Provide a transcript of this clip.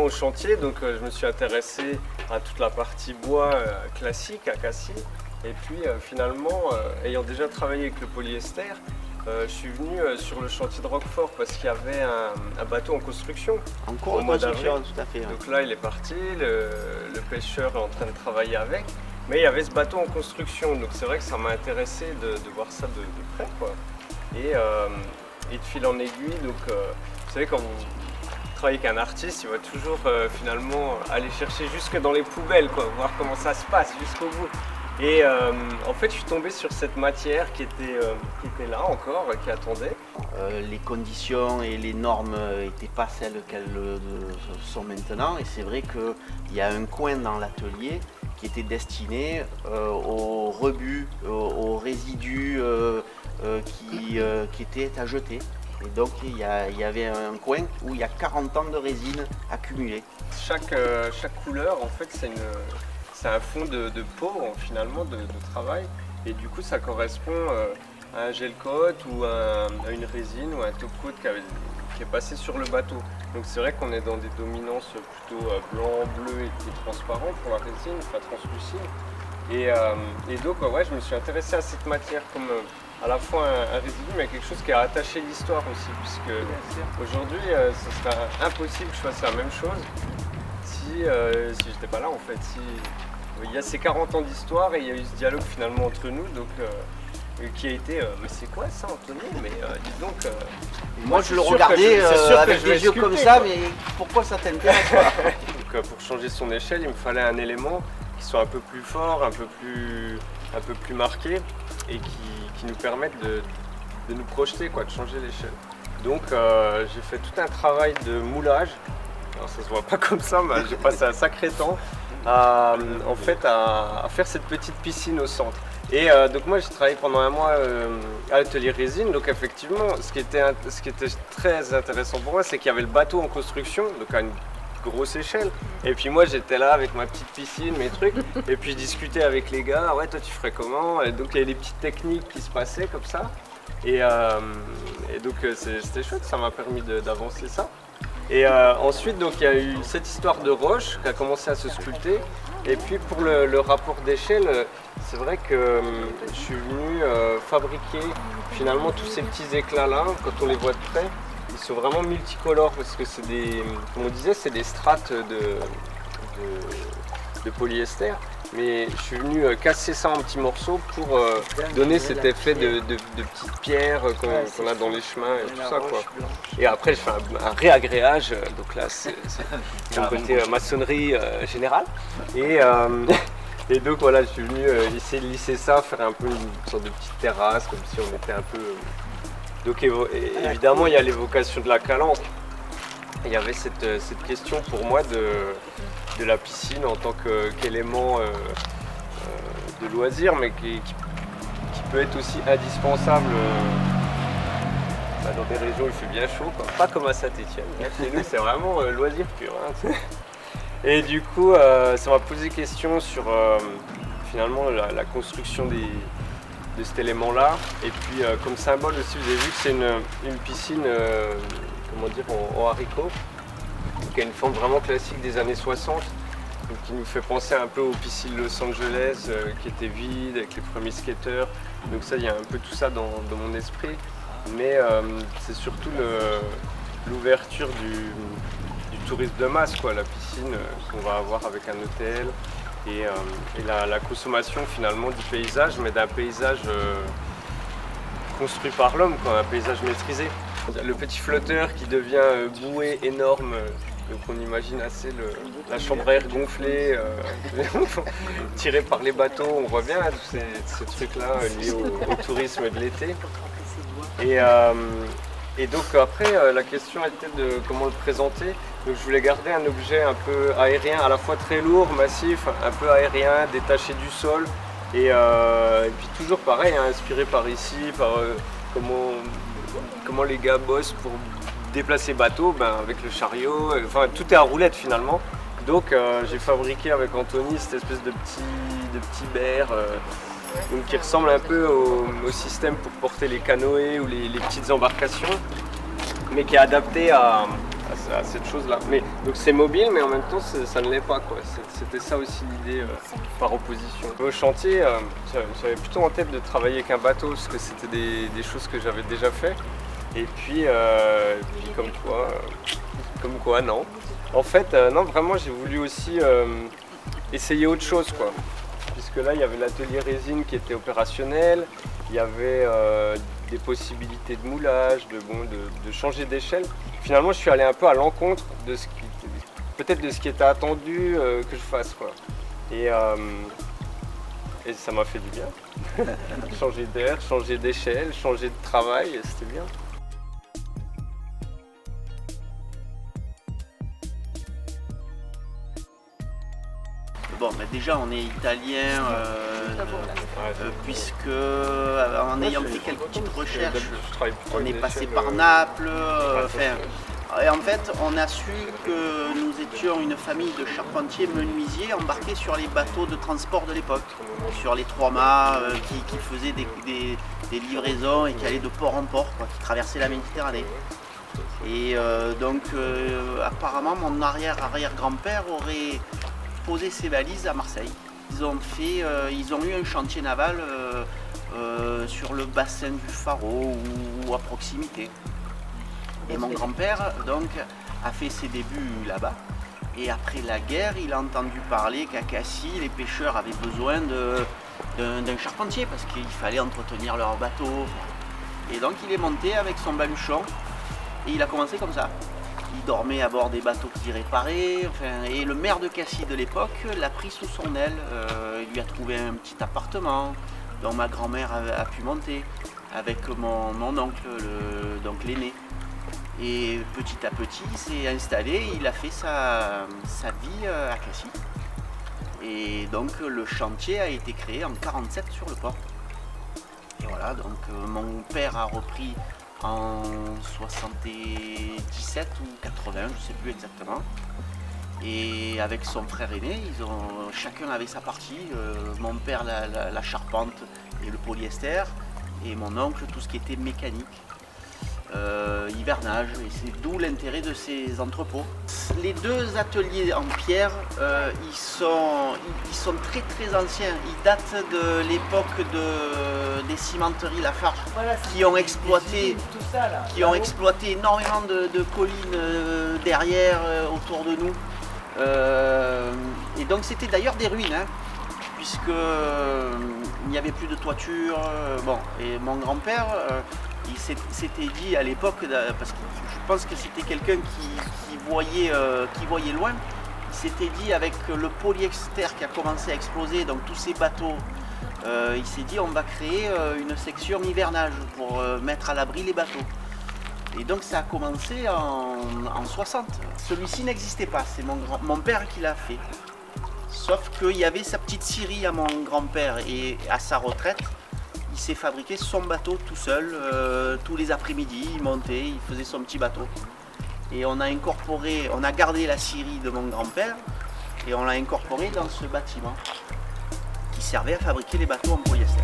au chantier, donc je me suis intéressé à toute la partie bois classique, acacie. Et puis finalement, ayant déjà travaillé avec le polyester, je suis venu sur le chantier de Roquefort parce qu'il y avait un bateau en construction. En cours de construction, tout à fait. Ouais. Donc là, il est parti, le pêcheur est en train de travailler avec. Mais il y avait ce bateau en construction, donc c'est vrai que ça m'a intéressé de voir ça de près, quoi. Et de fil en aiguille, donc vous savez, quand vous travaillez avec un artiste, il va toujours finalement aller chercher jusque dans les poubelles, quoi, voir comment ça se passe jusqu'au bout. Et en fait, je suis tombé sur cette matière qui était là encore, qui attendait. Les conditions et les normes n'étaient pas celles qu'elles sont maintenant. Et c'est vrai qu'il y a un coin dans l'atelier qui était destiné aux rebuts, aux résidus qui étaient à jeter. Et donc il y avait un coin où il y a 40 ans de résine accumulée. Chaque couleur, en fait, c'est un fond de peau finalement de travail, et du coup ça correspond à un gel coat ou à une résine ou à un top coat qui est passé sur le bateau. Donc c'est vrai qu'on est dans des dominances plutôt blanc, bleu et transparent pour la résine, enfin translucide. Et donc ouais, je me suis intéressé à cette matière comme à la fois un résidu mais quelque chose qui a attaché l'histoire aussi, puisque aujourd'hui ce serait impossible que je fasse la même chose si j'étais pas là en fait. Il y a ces 40 ans d'histoire et il y a eu ce dialogue finalement entre nous, donc qui a été mais c'est quoi ça, Anthony? Mais dis donc. Moi je le regardais avec des yeux comme ça, mais pourquoi ça t'intéresse? Donc pour changer son échelle, il me fallait un élément qui soit un peu plus fort, un peu plus marqué et qui nous permette de nous projeter, quoi, de changer l'échelle. Donc j'ai fait tout un travail de moulage. Alors ça se voit pas comme ça, mais j'ai passé un sacré temps à faire cette petite piscine au centre. Et donc moi j'ai travaillé pendant un mois à l'atelier résine, donc effectivement ce qui était très intéressant pour moi, c'est qu'il y avait le bateau en construction, donc à une grosse échelle, et puis moi j'étais là avec ma petite piscine, mes trucs, et puis je discutais avec les gars, ouais toi tu ferais comment, et donc il y avait des petites techniques qui se passaient comme ça, et donc c'était chouette, ça m'a permis d'avancer ça. Et ensuite, donc, il y a eu cette histoire de roche qui a commencé à se sculpter. Et puis pour le rapport d'échelle, c'est vrai que je suis venu fabriquer finalement tous ces petits éclats-là, quand on les voit de près. Ils sont vraiment multicolores parce que c'est comme on disait, c'est des strates de polyester. Mais je suis venu casser ça en petits morceaux pour donner cet effet de petites pierres qu'on a dans les chemins et tout ça, quoi. Et après je fais un réagréage, donc là c'est mon côté maçonnerie générale. Et donc voilà, je suis venu essayer de lisser ça, faire un peu une sorte de petite terrasse, comme si on était un peu... Donc évidemment il y a l'évocation de la calanque. Il y avait cette question pour moi de la piscine en tant qu'élément de loisir, mais qui peut être aussi indispensable dans des régions où il fait bien chaud, quoi. Pas comme à Saint-Étienne. Chez nous, c'est vraiment loisir pur. Hein. Et du coup, ça m'a posé question sur finalement la construction de cet élément-là. Et puis, comme symbole aussi, vous avez vu que c'est une piscine comment dire, en haricots, qui a une forme vraiment classique des années 60, donc qui nous fait penser un peu aux piscines Los Angeles qui étaient vides avec les premiers skateurs. Donc ça, il y a un peu tout ça dans mon esprit, mais c'est surtout l'ouverture du tourisme de masse, quoi, la piscine qu'on va avoir avec un hôtel et la consommation finalement du paysage, mais d'un paysage construit par l'homme, quoi, un paysage maîtrisé. Le petit flotteur qui devient bouée énorme, donc on imagine assez la chambre à air gonflée, tirée par les bateaux, on voit bien tous ces trucs-là liés au tourisme de l'été. Et donc après, la question était de comment le présenter. Donc je voulais garder un objet un peu aérien, à la fois très lourd, massif, un peu aérien, détaché du sol, et puis toujours pareil, hein, inspiré par ici, par comment les gars bossent pour déplacer bateau, avec le chariot, enfin tout est à roulette finalement. Donc j'ai fabriqué avec Anthony cette espèce de petit berre donc, qui ressemble un peu au système pour porter les canoës ou les petites embarcations, mais qui est adapté à à cette chose-là. Mais donc c'est mobile, mais en même temps ça ne l'est pas, quoi. C'était ça aussi l'idée par opposition. Au chantier, j'avais plutôt en tête de travailler avec un bateau parce que c'était des choses que j'avais déjà fait. Et puis comme quoi, non. En fait, non, vraiment, j'ai voulu aussi essayer autre chose, quoi. Puisque là, il y avait l'atelier résine qui était opérationnel, il y avait des possibilités de moulage, de changer d'échelle. Finalement, je suis allé un peu à l'encontre de ce qui, peut-être de ce qui était attendu que je fasse, quoi. Et ça m'a fait du bien. Changer d'air, changer d'échelle, changer de travail, c'était bien. Bon, mais déjà on est italien, puisque en ayant fait quelques petites recherches, on est passé par Naples. Et en fait, on a su que nous étions une famille de charpentiers menuisiers embarqués sur les bateaux de transport de l'époque, sur les 3 mâts qui faisaient des livraisons et qui allaient de port en port, quoi, qui traversaient la Méditerranée. Et donc, apparemment, mon arrière-grand-père aurait posé ses valises à Marseille. Ils ont eu un chantier naval sur le bassin du Faro ou à proximité. Et mon grand-père donc a fait ses débuts là-bas. Et après la guerre, il a entendu parler qu'à Cassis, les pêcheurs avaient besoin d'un charpentier parce qu'il fallait entretenir leur bateau. Et donc il est monté avec son baluchon et il a commencé comme ça. Il dormait à bord des bateaux qu'il réparait, et le maire de Cassis de l'époque l'a pris sous son aile. Il lui a trouvé un petit appartement dont ma grand-mère a pu monter avec mon oncle, donc l'aîné. Et petit à petit, il s'est installé, il a fait sa vie à Cassis. Et donc le chantier a été créé en 1947 sur le port. Et voilà, donc mon père a repris en 77 ou 80, je ne sais plus exactement. Et avec son frère aîné, chacun avait sa partie. Mon père la charpente et le polyester, et mon oncle tout ce qui était mécanique, hivernage. Et c'est d'où l'intérêt de ces entrepôts. Les 2 ateliers en pierre, ils sont très très anciens. Ils datent de l'époque des cimenteries Lafarge, qui ont exploité énormément de collines derrière, autour de nous. Et donc c'était d'ailleurs des ruines, hein, puisque il n'y avait plus de toiture. Et mon grand-père, il s'était dit à l'époque, parce que je pense que c'était quelqu'un qui voyait loin, il s'était dit avec le polyester qui a commencé à exploser, donc tous ces bateaux, il s'est dit on va créer une section hivernage pour mettre à l'abri les bateaux. Et donc ça a commencé en 60. Celui-ci n'existait pas, c'est mon père qui l'a fait. Sauf qu'il y avait sa petite scierie à mon grand-père, et à sa retraite, il s'est fabriqué son bateau tout seul. Tous les après-midi, il montait, il faisait son petit bateau. Et on a gardé la scierie de mon grand-père et on l'a incorporé dans ce bâtiment qui servait à fabriquer les bateaux en polyester.